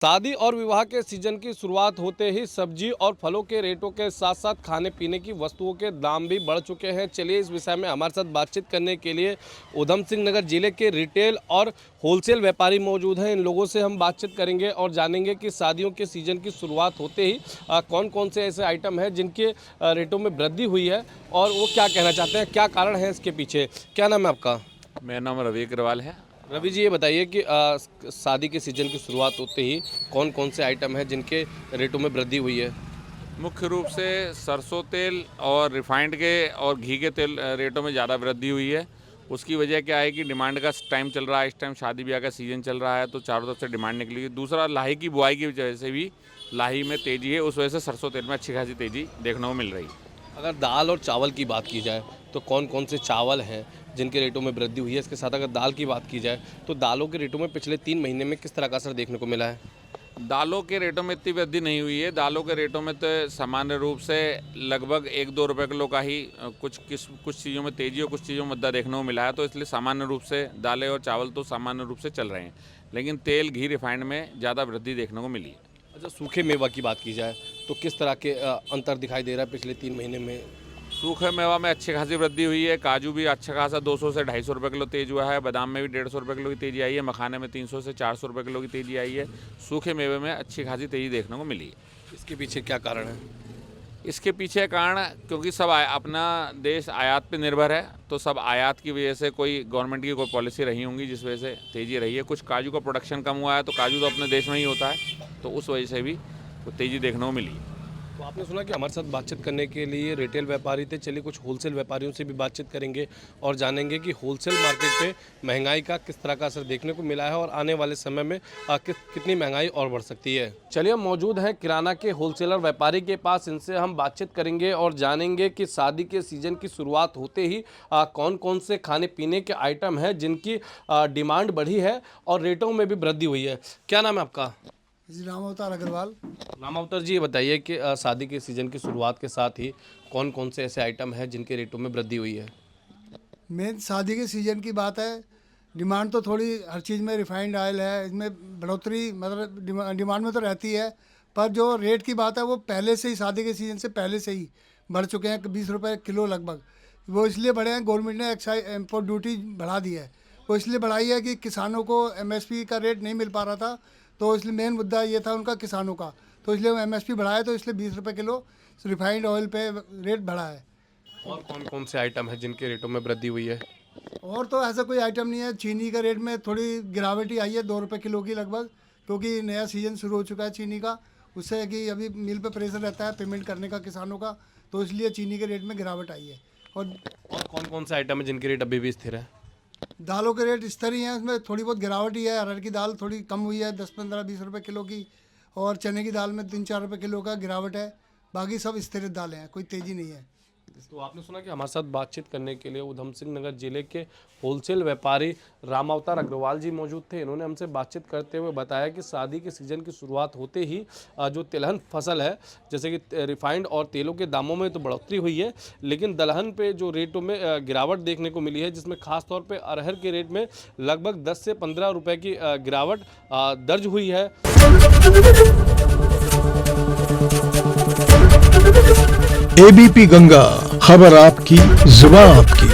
शादी और विवाह के सीजन की शुरुआत होते ही सब्जी और फलों के रेटों के साथ साथ खाने पीने की वस्तुओं के दाम भी बढ़ चुके हैं। चलिए इस विषय में हमारे साथ बातचीत करने के लिए ऊधम सिंह नगर जिले के रिटेल और होलसेल व्यापारी मौजूद हैं। इन लोगों से हम बातचीत करेंगे और जानेंगे कि शादियों के सीजन की शुरुआत होते ही कौन कौन से ऐसे आइटम हैं जिनके रेटों में वृद्धि हुई है और वो क्या कहना चाहते हैं, क्या कारण है इसके पीछे। क्या नाम है आपका? मेरा नाम रवि अग्रवाल है। रवि जी, ये बताइए कि शादी के सीजन की शुरुआत होते ही कौन कौन से आइटम हैं जिनके रेटों में वृद्धि हुई है? मुख्य रूप से सरसों तेल और रिफाइंड के और घी के तेल रेटों में ज़्यादा वृद्धि हुई है। उसकी वजह क्या है कि डिमांड का टाइम चल रहा है, इस टाइम शादी ब्याह का सीज़न चल रहा है, तो चारों तरफ से डिमांड निकली है। दूसरा, लाही की बुआई की वजह से भी लाही में तेज़ी है, उस वजह से सरसों तेल में अच्छी खासी तेज़ी देखने को मिल रही है। अगर दाल और चावल की बात की जाए तो कौन कौन से चावल हैं जिनके रेटों में वृद्धि हुई है? इसके साथ अगर दाल की बात की जाए तो दालों के रेटों में पिछले 3 महीने में किस तरह का असर देखने को मिला है? दालों के रेटों में इतनी वृद्धि नहीं हुई है। दालों के रेटों में तो सामान्य रूप से लगभग 1-2 रुपये किलो का ही कुछ चीज़ों में तेज़ी और कुछ चीज़ों में मुद्दा देखने को मिला है, तो इसलिए सामान्य रूप से दालें और चावल तो सामान्य रूप से चल रहे हैं, लेकिन तेल घी रिफाइंड में ज़्यादा वृद्धि देखने को मिली है। अच्छा, सूखे मेवा की बात की जाए तो किस तरह के अंतर दिखाई दे रहा है पिछले 3 महीने में? सूखे मेवा में अच्छी खासी वृद्धि हुई है। काजू भी अच्छा खासा 200 से 250 रुपये किलो तेज़ हुआ है। बादाम में भी 150 रुपये किलो की तेज़ी आई है। मखाने में 300 से 400 रुपये किलो की तेज़ी आई है। सूखे मेवे में अच्छी खासी तेज़ी देखने को मिली है। इसके पीछे क्या कारण है? इसके पीछे कारण क्योंकि सब अपना देश आयात पे निर्भर है, तो सब आयात की वजह से कोई गवर्नमेंट की कोई पॉलिसी रही होंगी जिस वजह से तेज़ी रही है। कुछ काजू का प्रोडक्शन कम हुआ है, तो काजू तो अपने देश में ही होता है, तो उस वजह से भी तो तेज़ी देखने को मिली है। तो आपने सुना कि हमारे साथ बातचीत करने के लिए रिटेल व्यापारी थे। चलिए कुछ होलसेल व्यापारियों से भी बातचीत करेंगे और जानेंगे कि होलसेल मार्केट पे महंगाई का किस तरह का असर देखने को मिला है और आने वाले समय में कितनी महंगाई और बढ़ सकती है। चलिए हम मौजूद हैं किराना के होलसेलर व्यापारी के पास, इनसे हम बातचीत करेंगे और जानेंगे कि शादी के सीजन की शुरुआत होते ही कौन कौन से खाने पीने के आइटम हैं जिनकी डिमांड बढ़ी है और रेटों में भी वृद्धि हुई है। क्या नाम है आपका? जी, राम अवतार अग्रवाल। राम अवतार जी, ये बताइए कि शादी के सीज़न की शुरुआत के साथ ही कौन कौन से ऐसे आइटम हैं जिनके रेटों में वृद्धि हुई है? मेन शादी के सीज़न की बात है, डिमांड तो थोड़ी हर चीज़ में रिफाइंड ऑयल है, इसमें बढ़ोतरी मतलब डिमांड में तो रहती है, पर जो रेट की बात है वो पहले से ही शादी के सीज़न से पहले से ही बढ़ चुके हैं, 20 रुपये किलो लगभग। वो इसलिए बढ़े हैं, गवर्नमेंट ने एक्साइज इम्पोर्ट ड्यूटी बढ़ा दी है। वो इसलिए बढ़ाई है कि किसानों को MSP का रेट नहीं मिल पा रहा था, तो इसलिए मेन मुद्दा ये था उनका किसानों का, तो इसलिए वो MSP बढ़ाया, तो इसलिए 20 रुपये किलो रिफाइंड ऑयल पे रेट बढ़ा है। और कौन कौन से आइटम हैं जिनके रेटों में वृद्धि हुई है? और तो ऐसा कोई आइटम नहीं है। चीनी का रेट में थोड़ी गिरावट ही आई है, 2 रुपये किलो की लगभग, क्योंकि नया सीज़न शुरू हो चुका है चीनी का। उससे कि अभी मिल पे प्रेशर रहता है पेमेंट करने का किसानों का, तो इसलिए चीनी के रेट में गिरावट आई है। और कौन कौन से आइटम हैं जिनके रेट अभी भी स्थिर है? दालों के रेट स्थिर ही हैं, उसमें थोड़ी बहुत गिरावट ही है। अरहर की दाल थोड़ी कम हुई है, 10-15-20 रुपये किलो की, और चने की दाल में 3-4 रुपये किलो का गिरावट है। बाकी सब स्थिर दालें हैं, कोई तेज़ी नहीं है। तो आपने सुना कि हमारे साथ बातचीत करने के लिए ऊधम सिंह नगर जिले के होलसेल व्यापारी राम अवतार अग्रवाल जी मौजूद थे। इन्होंने हमसे बातचीत करते हुए बताया कि शादी के सीज़न की शुरुआत होते ही जो तिलहन फसल है, जैसे कि रिफाइंड और तेलों के दामों में तो बढ़ोतरी हुई है, लेकिन दलहन पे जो रेटों में गिरावट देखने को मिली है, जिसमें खास तौर पे अरहर के रेट में लगभग 10 से 15 रुपये की गिरावट दर्ज हुई है। ABP गंगा, खबर आपकी, जुबान आपकी।